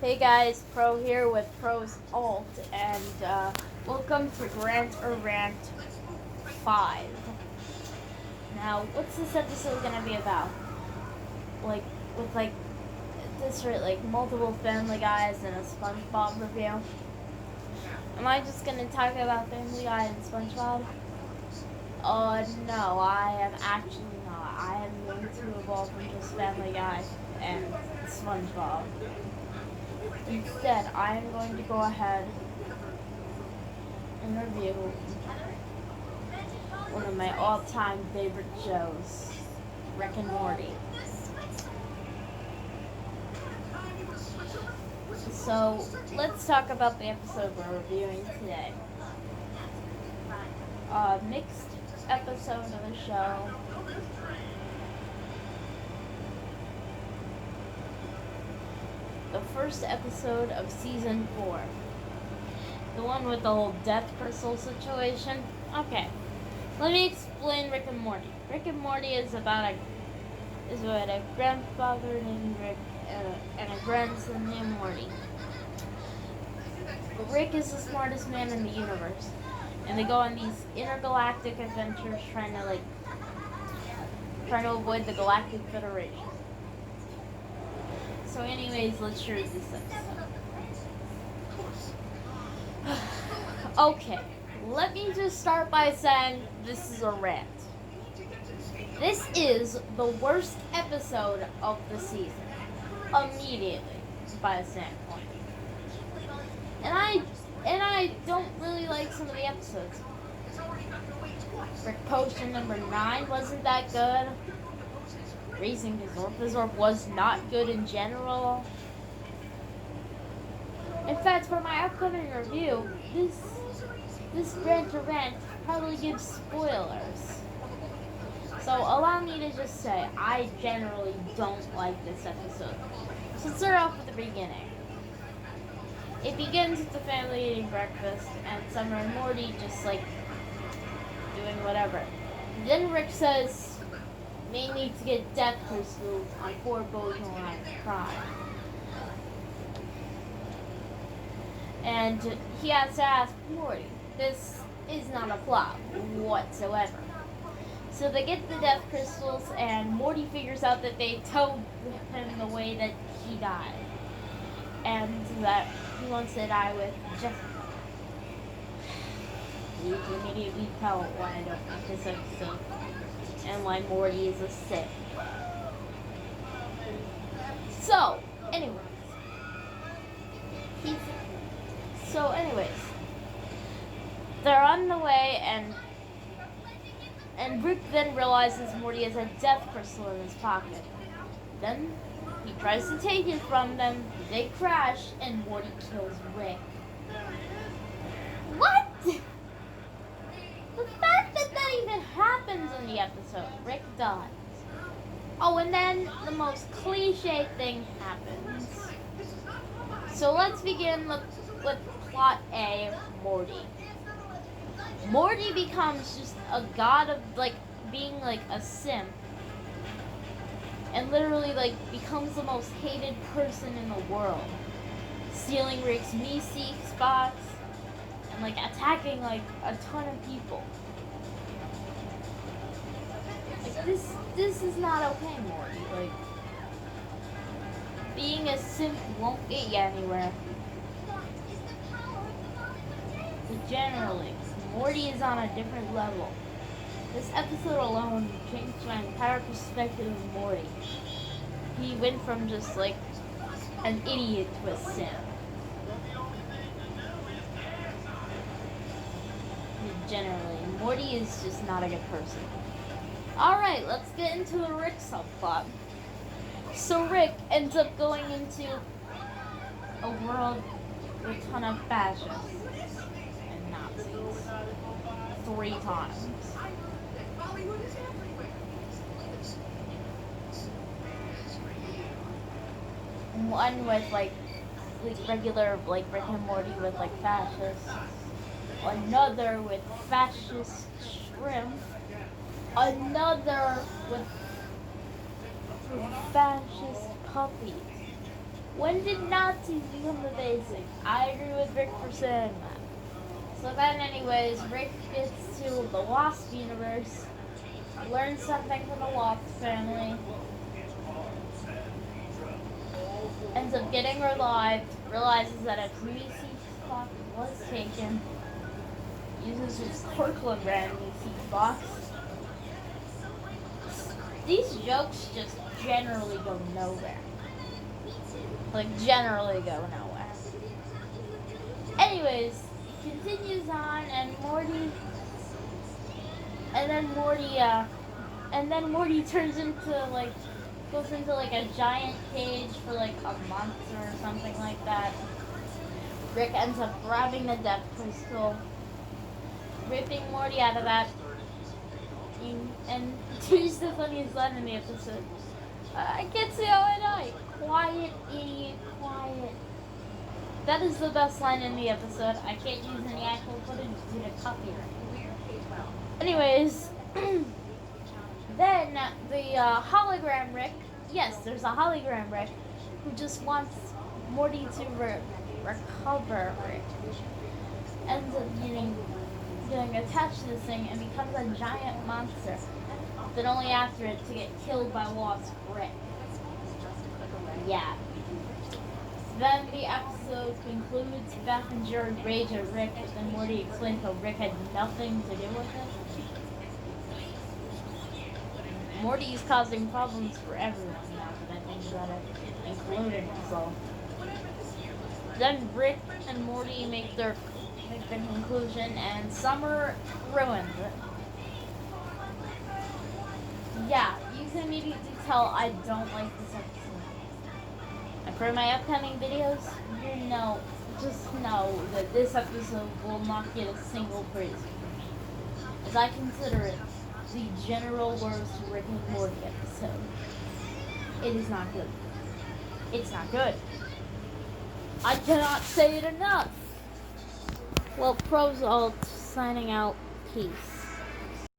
Hey guys, Pro here with Pro's Alt, and welcome to Rant 5. Now, what's this episode gonna be about? With multiple Family Guys and a SpongeBob review? Am I just gonna talk about Family Guy and SpongeBob? No, I am actually not. I am going to evolve from just Family Guy and SpongeBob. Instead, I am going to go ahead and review one of my all-time favorite shows, Rick and Morty. So, let's talk about the episode we're reviewing today. Mixed episode of the show. The first episode of season 4. The one with the whole death crystal situation. Okay, let me explain Rick and Morty. Rick and Morty is about a grandfather named Rick and a grandson named Morty. Rick is the smartest man in the universe, and they go on these intergalactic adventures trying to avoid the Galactic Federation. So anyways, let's read this episode. Okay, let me just start by saying this is a rant. This is the worst episode of the season. Immediately, by a standpoint. And I don't really like some of the episodes. Rick Potion number 9 wasn't that good. Raising Zorp was not good in general. In fact, for my upcoming review, this rant probably gives spoilers. So allow me to just say, I generally don't like this episode. So let's start off with the beginning. It begins with the family eating breakfast and Summer and Morty just doing whatever. Then Rick says, they need to get death crystals on 4 boson lines prime. And he has to ask Morty, this is not a flop whatsoever. So they get the death crystals and Morty figures out that they told him the way that he died. And that he wants to die with Jessica. You can immediately tell why I don't like this episode. And why Morty is a Sith. So, anyways, they're on the way, and Rick then realizes Morty has a death crystal in his pocket. Then he tries to take it from them. They crash, and Morty kills Rick. What? The fact that even happens in the episode. Rick dies. Oh, and then the most cliche thing happens. So let's begin with plot A, Morty. Morty becomes just a god of, being, a simp. And literally, becomes the most hated person in the world. Stealing Rick's me-seek spots. And, attacking, a ton of people. This is not okay, Morty. Being a simp won't get you anywhere. But generally, Morty is on a different level. This episode alone changed my entire perspective of Morty. He went from just, an idiot to a simp. Generally, Morty is just not a good person. Alright, let's get into the Rick subplot. So Rick ends up going into a world with a ton of fascists and Nazis. 3 times. One with regular Rick and Morty with fascists. Another with fascist shrimp. Another with fascist puppies. When did Nazis become the basic? I agree with Rick for saying that. So then anyways, Rick gets to the Wasp universe, learns something from the Wasp family, ends up getting revived, realizes that a previous clock was taken, uses his Kirkland brand new seat box. These jokes just generally go nowhere. Like, generally go nowhere. Anyways, it continues on, and then Morty turns into, like, goes into, like, a giant cage for, like, a month or something like that. Rick ends up grabbing the death crystal, ripping Morty out of that, and here's the funniest line in the episode. I can't say how I die. Quiet, idiot, quiet. That is the best line in the episode. I can't use any actual footage due to copyright. Anyways, then the hologram Rick, yes, there's a hologram Rick, who just wants Morty to recover Rick. Ends up getting attached to this thing and becomes a giant monster. Then only after it to get killed by Wasp Rick. Yeah. Then the episode concludes. Beth and Jared rage at Rick, but then Morty explains how Rick had nothing to do with it. Morty is causing problems for everyone now that I think about it, including himself. Then Rick and Morty make their conclusion, and Summer ruins it. Yeah, you can immediately tell I don't like this episode. And for my upcoming videos, just know that this episode will not get a single praise from me, as I consider it the general worst Rick and Morty episode. It is not good. It's not good. I cannot say it enough. Well, Prosalt signing out. Peace.